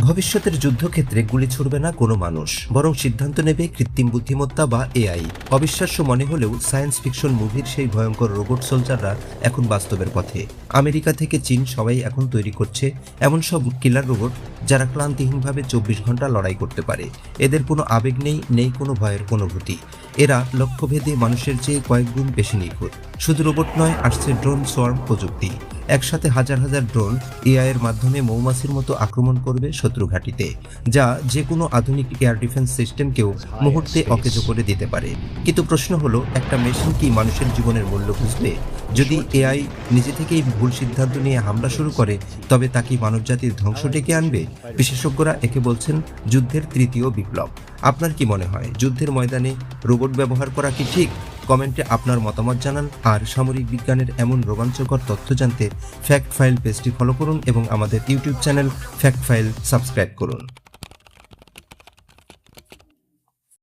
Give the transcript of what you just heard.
ভবিষ্যতের যুদ্ধক্ষেত্রে গুলি ছুড়বে না কোনো মানুষ, বরং সিদ্ধান্ত নেবে কৃত্রিম বুদ্ধিমত্তা বা এআই। অবিশ্বাস্য মনে হলেও সায়েন্স ফিকশন মুভির সেই ভয়ঙ্কর রোবট সোলজাররা এখন বাস্তবের পথে। আমেরিকা থেকে চীন সবাই এখন তৈরি করছে এমন সব কিলার রোবট যারা ক্লান্তিহীনভাবে 24 ঘন্টা লড়াই করতে পারে। এদের কোনো আবেগ নেই কোনো ভয়ের অনুভূতি। এরা লক্ষ্যভেদে মানুষের চেয়ে কয়েক গুণ বেশি নিখুঁত। শুধু রোবট নয়, আসছে ড্রোন সোয়ার্ম প্রযুক্তি। একসাথে হাজার হাজার ড্রোন এআই এর মাধ্যমে মৌমাছির মতো আক্রমণ করবে শত্রু ঘাঁটিতে, যা যে কোনো আধুনিক এয়ার ডিফেন্স সিস্টেমকেও মুহূর্তে অকেজো করে দিতে পারে। কিন্তু প্রশ্ন হলো, একটা মেশিন কি মানুষের জীবনের মূল্য বুঝবে? যদি এআই নিজে থেকেই ভুল সিদ্ধান্ত নিয়ে হামলা শুরু করে, তবে তা কি মানবজাতির ধ্বংস ডেকে আনবে? বিশেষজ্ঞরা একে বলছেন যুদ্ধের তৃতীয় বিপ্লব। আপনার কি মনে হয়, যুদ্ধের ময়দানে রোবট ব্যবহার করা কি ঠিক? কমেন্টে আপনার মতামত জানান। আর সামরিক বিজ্ঞানের এমন রোমাঞ্চকর তথ্য জানতে ফ্যাক্ট ফাইল পেজটি ফলো করুন এবং আমাদের YouTube channel fact file subscribe করুন।